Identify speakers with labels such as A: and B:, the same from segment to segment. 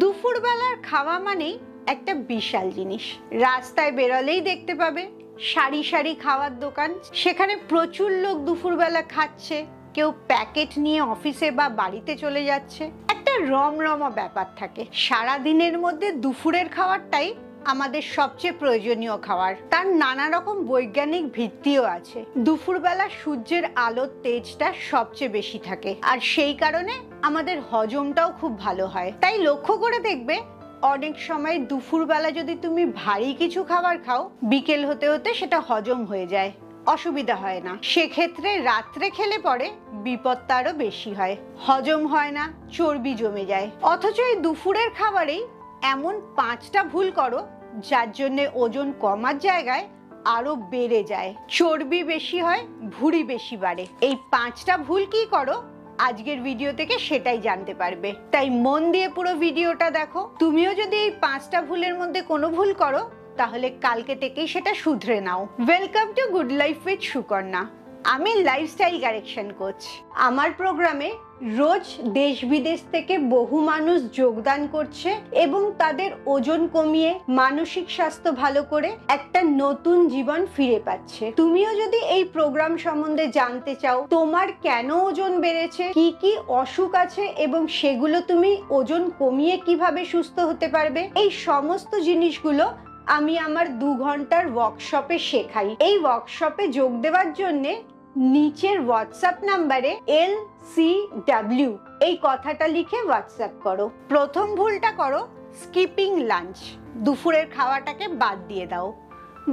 A: দুপুরবেলার খাওয়া মানেই একটা বিশাল জিনিস। রাস্তায় বেরোলেই দেখতে পাবে সারি সারি খাওয়ার দোকান, সেখানে প্রচুর লোক দুপুরবেলা খাচ্ছে, কেউ প্যাকেট নিয়ে অফিসে বা বাড়িতে চলে যাচ্ছে। একটা রমরমা ব্যাপার থাকে। সারা দিনের মধ্যে দুপুরের খাবারটাই আমাদের সবচেয়ে প্রয়োজনীয় খাবার। তার নানা রকম বৈজ্ঞানিক ভিত্তিও আছে। দুপুরবেলা সূর্যের আলোর তেজটা সবচেয়ে বেশি থাকে, আর সেই কারণে আমাদের হজমটাও খুব ভালো হয়। তাই লক্ষ্য করে দেখবে অনেক সময় দুপুরবেলা যদি তুমি ভারী কিছু খাবার খাও, বিকেল হতে হতে সেটা হজম হয়ে যায়, অসুবিধা হয় না। সেক্ষেত্রে রাত্রে খেলে পরে বিপদটা আরো বেশি হয়, হজম হয় না, চর্বি জমে যায়। অথচ এই দুপুরের খাবারেই এমন 5টা ভুল করো যার জন্য ওজন কমার জায়গায় আরো বেড়ে যায়, চর্বি বেশি হয়, ভুঁড়ি বেশি বাড়ে। এই 5টা ভুল কি করো আজকের ভিডিও থেকে সেটাই জানতে পারবে। তাই মন দিয়ে পুরো ভিডিওটা দেখো। তুমিও যদি এই 5টা ভুলের মধ্যে কোনো ভুল করো তাহলে কালকে থেকেই সেটা শুধরে নাও। Welcome to good life with Sukanya. আমি লাইফস্টাইল কারেকশন কোচ। আমার প্রোগ্রামে রোজ দেশ বিদেশ থেকে বহু মানুষ যোগদান করছে এবং তাদের ওজন কমিয়ে মানসিক স্বাস্থ্য ভালো করে একটা নতুন জীবন ফিরে পাচ্ছে। তুমিও যদি এই প্রোগ্রাম সম্বন্ধে জানতে চাও, তোমার কেন ওজন বেড়েছে, কি কি অসুখ আছে এবং সেগুলো তুমি ওজন কমিয়ে কিভাবে সুস্থ হতে পারবে, এই সমস্ত জিনিসগুলো আমি আমার 2 ঘন্টার ওয়ার্কশপে শেখাই। এই ওয়ার্কশপে যোগ দেওয়ার জন্য নিচের হোয়াটসঅ্যাপ নাম্বারে LCW এই কথাটা লিখে হোয়াটসঅ্যাপ করো। প্রথম ভুলটা করো স্কিপিং লাঞ্চ। দুপুরের খাওয়াটাকে বাদ দিয়ে দাও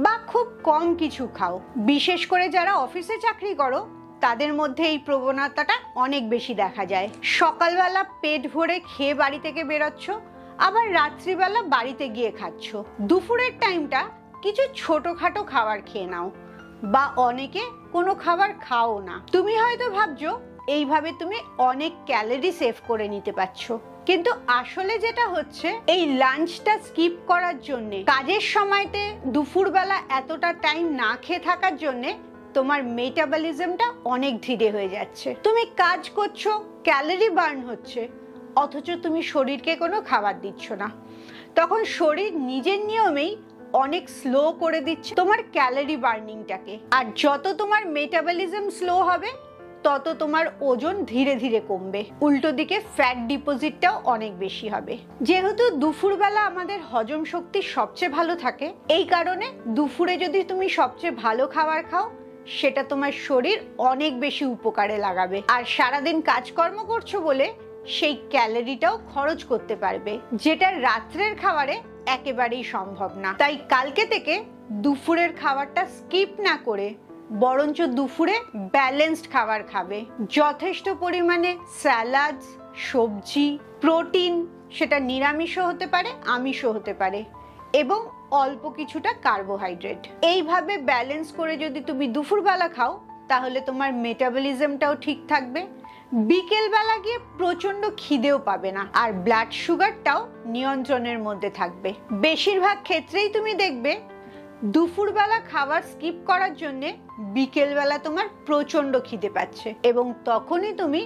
A: বা খুব কম কিছু খাও। বিশেষ করে যারা অফিসে চাকরি করো তাদের মধ্যে এই প্রবণতাটা অনেক বেশি দেখা যায়। সকালবেলা পেট ভরে খেয়ে বাড়ি থেকে বেরোচ্ছ, আবার রাত্রিবেলা বাড়িতে গিয়ে খাচ্ছ। দুপুরের টাইমটা কিছু ছোটখাটো খাবার খেয়ে নাও, বা অনেকে কোনো খাবার খাও না। তুমি হয়তো ভাবছো এইভাবে তুমি অনেক ক্যালোরি সেভ করে নিতে পারছো, কিন্তু আসলে যেটা হচ্ছে এই লাঞ্চটা স্কিপ করার জন্য, কাজের সময়তে দুপুরবেলা এতটা টাইম না খেয়ে থাকার জন্য তোমার মেটাবলিজমটা অনেক ধীরে হয়ে যাচ্ছে। তুমি কাজ করছো, ক্যালোরি বার্ন হচ্ছে, অথচ তুমি শরীরকে কোনো খাবার দিচ্ছ না। তখন শরীর নিজের নিয়মেই অনেক স্লো করে দিচ্ছে তোমার ক্যালোরি বার্নিংটাকে। আর যত তোমার মেটাবলিজম স্লো হবে তত তোমার ওজন ধীরে ধীরে কমবে, উল্টো দিকে ফ্যাট ডিপোজিটটাও অনেক বেশি হবে। যেহেতু দুপুরবেলা আমাদের হজম শক্তি সবচেয়ে ভালো থাকে, এই কারণে দুপুরে যদি তুমি সবচেয়ে ভালো খাবার খাও সেটা তোমার শরীর অনেক বেশি উপকারে লাগাবে। আর সারাদিন কাজকর্ম করছো বলে সেই ক্যালোরিটাও খরচ করতে পারবে, যেটা রাত্রের খাবারে একেবারেই সম্ভব না। তাই কালকে থেকে দুপুরের খাবারটা স্কিপ না করে বরঞ্চ দুপুরে ব্যালেন্সড খাবার খাবে। যথেষ্ট পরিমাণে স্যালাড, সবজি, প্রোটিন, সেটা নিরামিষও হতে পারে আমিষও হতে পারে, এবং অল্প কিছুটা কার্বোহাইড্রেট। এইভাবে ব্যালেন্স করে যদি তুমি দুপুরবেলা খাও তাহলে তোমার মেটাবলিজমটাও ঠিক থাকবে, বিকেলবেলা গিয়ে প্রচন্ড খিদেও পাবে না, আর ব্লাড সুগারটাও নিয়ন্ত্রণের মধ্যে থাকবে। বেশিরভাগ ক্ষেত্রেই তুমি দেখবে দুপুরবেলা খাবার স্কিপ করার জন্য বিকেলবেলা তোমার প্রচন্ড খিদে পাচ্ছে, এবং তখনই তুমি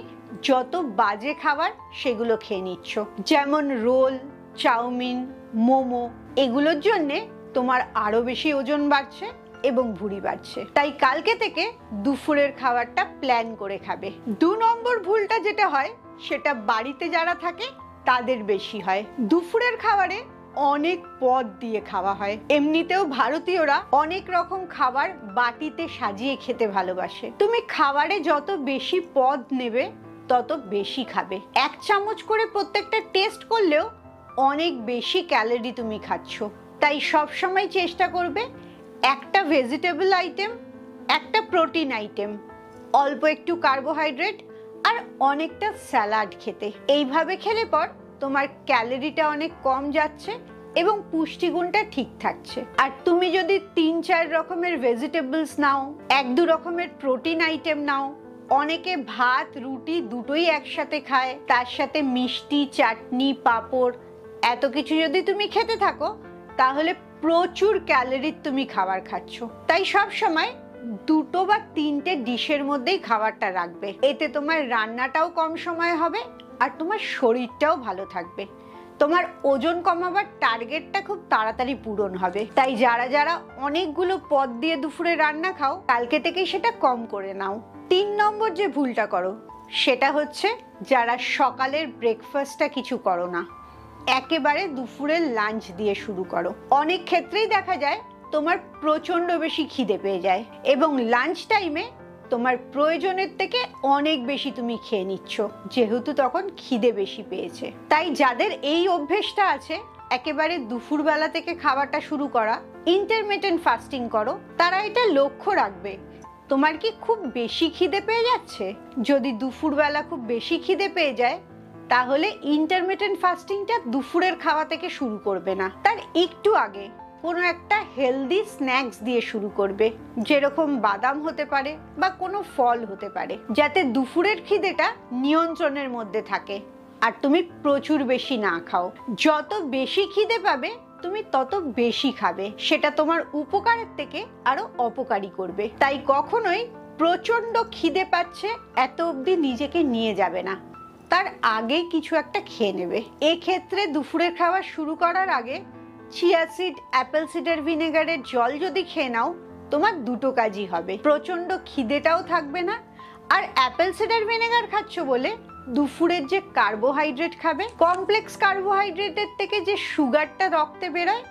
A: যত বাজে খাবার সেগুলো খেয়ে নিচ্ছ, যেমন রোল, চাউমিন, মোমো। এগুলোর জন্যে তোমার আরো বেশি ওজন বাড়ছে এবং ভুঁড়ি বাড়ছে। তাই কালকে থেকে দুপুরের খাবারটা প্ল্যান করে খাবে। 2 নম্বর ভুলটা যেটা হয় সেটা বাড়িতে যারা থাকে তাদের বেশি হয়। দুপুরের খাবারে অনেক পদ দিয়ে খাওয়া হয়। এমনিতেও ভারতীয়রা অনেক রকম খাবার বাটিতে সাজিয়ে খেতে ভালোবাসে। তুমি খাবারে যত বেশি পদ নেবে তত বেশি খাবে। 1 চামচ করে প্রত্যেকটা টেস্ট করলেও অনেক বেশি ক্যালোরি তুমি খাচ্ছ। তাই সব সময় চেষ্টা করবে একটা ভেজিটেবল আইটেম, একটা প্রোটিন আইটেম, অল্প একটু কার্বোহাইড্রেট আর অনেকটা স্যালাড খেতে। এইভাবে খেলে পর তোমার ক্যালোরিটা অনেক কম যাচ্ছে এবং পুষ্টিগুণটা ঠিক থাকছে। আর তুমি যদি 3-4 রকমের ভেজিটেবলস নাও, 1-2 রকমের প্রোটিন আইটেম নাও, অনেকে ভাত রুটি দুটোই একসাথে খায়, তার সাথে মিষ্টি, চাটনি, পাঁপড়, এত কিছু যদি তুমি খেতে থাকো তাহলে প্রচুর ক্যালোরি তুমি খাবার খাচ্ছ। তাই সব সময় 2 বা 3টে ডিশের মধ্যেই খাবারটা রাখবে। এতে তোমার রান্নাটাও কম সময় হবে আর তোমার শরীরটাও ভালো থাকবে। তোমার ওজন কমাবার টার্গেটটা খুব তাড়াতাড়ি পূরণ হবে। তাই যারা যারা অনেকগুলো পদ দিয়ে দুপুরে রান্না খাও, কালকে থেকেই সেটা কম করে নাও। 3 নম্বর যে ভুলটা করো সেটা হচ্ছে যারা সকালের ব্রেকফাস্টটা কিছু করো না, একেবারে দুপুরের লাঞ্চ দিয়ে শুরু করো। অনেক ক্ষেত্রেই দেখা যায় তোমার প্রচন্ড বেশি খিদে পেয়ে যায় এবং লাঞ্চ টাইমে তোমার প্রয়োজনের থেকে অনেক বেশি তুমি খেয়ে নিচ্ছ, যেহেতু তখন খিদে বেশি পেয়েছে। তাই যাদের এই অভ্যেসটা আছে একেবারে দুপুরবেলা থেকে খাওয়াটা শুরু করা, ইন্টারমিটেন্ট ফাস্টিং করো, তারা এটা লক্ষ্য রাখবে তোমার কি খুব বেশি খিদে পেয়ে যাচ্ছে। যদি দুপুরবেলা খুব বেশি খিদে পেয়ে যায় তাহলে ইন্টারমিটেন্ট ফাস্টিংটা দুপুরের খাওয়া থেকে শুরু করবে না, তার একটু আগে কোনো একটা হেলদি স্ন্যাক্স দিয়ে শুরু করবে, যেরকম বাদাম হতে পারে বা কোনো ফল হতে পারে, যাতে দুপুরের খিদেটা নিয়ন্ত্রণের মধ্যে থাকে আর তুমি প্রচুর বেশি না খাও। যত বেশি খিদে পাবে তুমি তত বেশি খাবে, সেটা তোমার উপকারের থেকে আরো অপকারী করবে। তাই কখনোই প্রচন্ড খিদে পাচ্ছে এত অবধি নিজেকে নিয়ে যাবে না, তার আগেই কিছু একটা খেয়ে নেবে। এক্ষেত্রে দুপুরের খাওয়া শুরু করার আগে চিয়া সিড, অ্যাপেল সিডার ভিনেগারের জল যদি খেয়ে নাও, তোমার দুটো কাজই হবে, প্রচন্ড খিদেটাও থাকবে না, আর অ্যাপেল সিডার ভিনেগার খাচ্ছ বলে দুপুরের যে কার্বোহাইড্রেট খাবে, কমপ্লেক্স কার্বোহাইড্রেটের থেকে যে সুগারটা রক্তে বেরোয়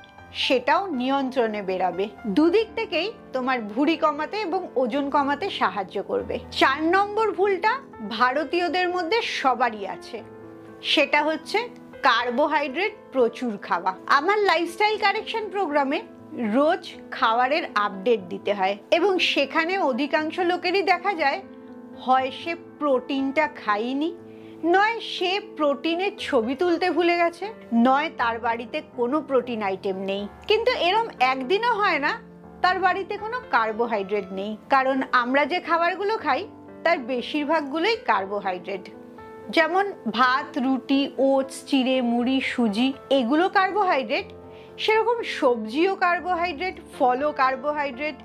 A: সেটাও নিয়ন্ত্রণে বেরাবে। দুদিক থেকেই তোমার ভুঁড়ি কমাতে এবং ওজন কমাতে সাহায্য করবে। 4 নম্বর ভুলটা ভারতীয়দের মধ্যে সবারই আছে, সেটা হচ্ছে কার্বোহাইড্রেট প্রচুর খাওয়া। আমার লাইফস্টাইল কারেকশন প্রোগ্রামে রোজ খাবারের আপডেট দিতে হয় এবং সেখানে অধিকাংশ লোকেরই দেখা যায় হয় সে প্রোটিনটা খায়নি, নয় সে প্রোটিনের ছবি তুলতে ভুলে গেছে, নয় তার বাড়িতে কোনো প্রোটিন আইটেম নেই। কিন্তু এরম একদিনও হয় না তার বাড়িতে কোনো কার্বোহাইড্রেট নেই, কারণ আমরা যে খাবারগুলো খাই তার বেশিরভাগগুলোই কার্বোহাইড্রেট। যেমন ভাত, রুটি, ওটস, চিড়ে, মুড়ি, সুজি এগুলো কার্বোহাইড্রেট, সেরকম সবজিও কার্বোহাইড্রেট, ফলও কার্বোহাইড্রেট,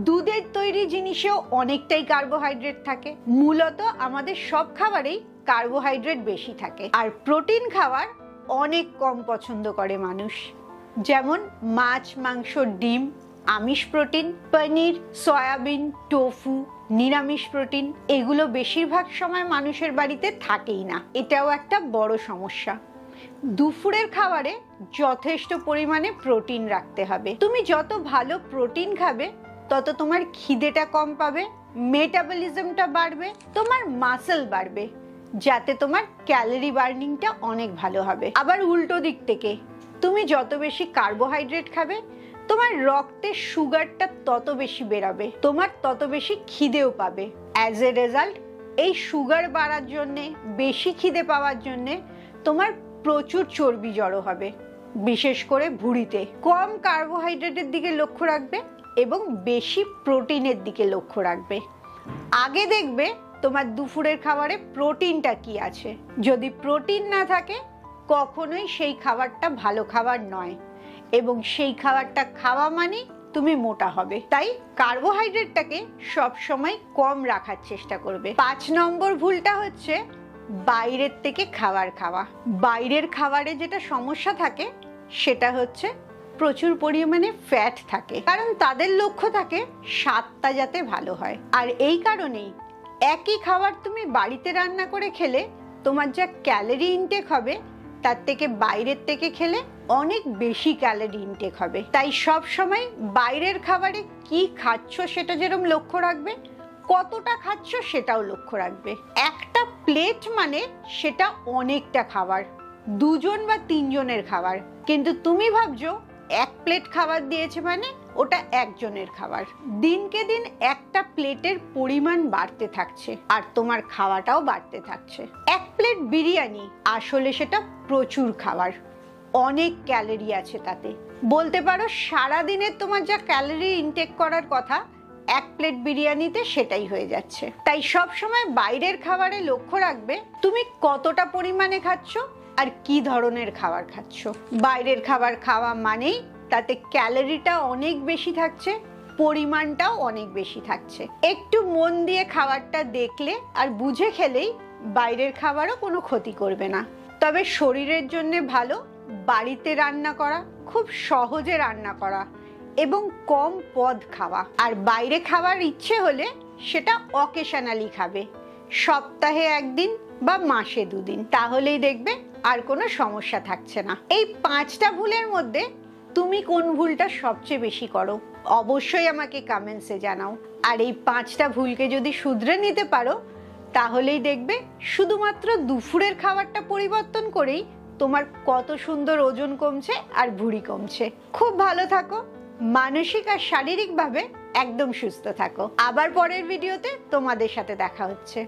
A: দুধের তৈরি জিনিসেও অনেকটাই কার্বোহাইড্রেট থাকে। মূলত আমাদের সব খাবারেই কার্বোহাইড্রেট বেশি থাকে। আর প্রোটিন খাবার অনেক কম পছন্দ করে মানুষ, যেমন মাছ, মাংস, ডিম আমিষ প্রোটিন, পনির, সয়াবিন, টোফু নিরামিষ প্রোটিন, এগুলো বেশিরভাগ সময় মানুষের বাড়িতে থাকেই না। এটাও একটা বড় সমস্যা। দুপুরের খাবারে যথেষ্ট পরিমাণে প্রোটিন রাখতে হবে। তুমি যত ভালো প্রোটিন খাবে তত তোমার খিদেটা কম পাবে, মেটাবলিজমটা বাড়বে, তোমার মাসল বাড়বে, যাতে তোমার ক্যালোরি বার্নিংটা অনেক ভালো হবে। আবার উল্টো দিক থেকে তুমি যত বেশি কার্বোহাইড্রেট খাবে তোমার রক্তে সুগারটা তত বেশি বেরোবে, তোমার তত বেশি খিদেও পাবে। অ্যাজ এ রেজাল্ট এই সুগার বাড়ার জন্যে, বেশি খিদে পাওয়ার জন্যে তোমার প্রচুর চর্বি জড়ো হবে, বিশেষ করে ভুঁড়িতে। কম কার্বোহাইড্রেটের দিকে লক্ষ্য রাখবে এবং বেশি প্রোটিনের দিকে লক্ষ্য রাখবে। আগে দেখবে তোমার দুপুরের খাবারে প্রোটিনটা কি আছে। যদি প্রোটিন না থাকে কখনোই সেই খাবারটা ভালো খাবার নয় এবং সেই খাবারটা খাওয়া মানে তুমি মোটা হবে। তাই কার্বোহাইড্রেটটাকে সবসময় কম রাখার চেষ্টা করবে। 5 নম্বর ভুলটা হচ্ছে বাইরের থেকে খাবার খাওয়া। বাইরের খাবারে যেটা সমস্যা থাকে সেটা হচ্ছে প্রচুর পরিমাণে ফ্যাট থাকে, কারণ তাদের লক্ষ্য থাকে স্বাদটা যাতে ভালো হয়। আর এই কারণেই একই খাবার তুমি বাড়িতে রান্না করে খেলে তোমার যা ক্যালোরি ইনটেক হবে তার থেকে বাইরের থেকে খেলে অনেক বেশি ক্যালোরি ইনটেক হবে। তাই সব সময় বাইরের খাবারে কি খাচ্ছ সেটা যেরকম লক্ষ্য রাখবে, কতটা খাচ্ছ সেটাও লক্ষ্য রাখবে। একটা প্লেট মানে সেটা অনেকটা খাবার, 2 জন বা 3 জনের খাবার, কিন্তু তুমি ভাবছো 1 প্লেট খাবার দিয়েছে মানে ওটা 1 জনের খাবার। দিনকে দিন একটা প্লেটের পরিমাণ বাড়তে থাকছে আর তোমার খাওয়াটাও বাড়তে থাকছে। 1 প্লেট বিরিয়ানি আসলে সেটা প্রচুর খাবার, অনেক ক্যালোরি আছে তাতে। বলতে পারো সারাদিনের তোমার যা ক্যালোরি ইনটেক করার কথা 1 প্লেট বিরিয়ানিতে সেটাই হয়ে যাচ্ছে। তাই সব সময় বাইরের খাবারে লক্ষ্য রাখবে তুমি কতটা পরিমাণে খাচ্ছ আর কি ধরনের খাবার খাচ্ছ। বাইরের খাবার খাওয়া মানেই তাতে ক্যালোরিটা অনেক বেশি থাকছে, পরিমাণটাও অনেক বেশি থাকছে। একটু মন দিয়ে খাবারটা দেখলে আর বুঝে খেলেই বাইরের খাবারও কোনো ক্ষতি করবে না। তবে শরীরের জন্য ভালো বাড়িতে রান্না করা, খুব সহজে রান্না করা এবং কম পদ খাওয়া। আর বাইরে খাওয়ার ইচ্ছে হলে সেটা অকেশনালি খাবে, সপ্তাহে একদিন বা মাসে 2 দিন, তাহলেই দেখবে আর কোনো সমস্যা থাকছে না। এই 5টা ভুলের মধ্যে তুমি কোন ভুলটা সবচেয়ে বেশি করো অবশ্যই আমাকে কমেন্টসে জানাও। আর এই 5টা ভুলকে যদি শুধরে নিতে পারো তাহলেই দেখবে শুধুমাত্র দুপুরের খাবারটা পরিবর্তন করেই তোমার কত সুন্দর ওজন কমছে আর ভুঁড়ি কমছে। খুব ভালো থাকো, মানসিক আর শারীরিকভাবে একদম সুস্থ থাকো। আবার পরের ভিডিওতে তোমাদের সাথে দেখা হচ্ছে।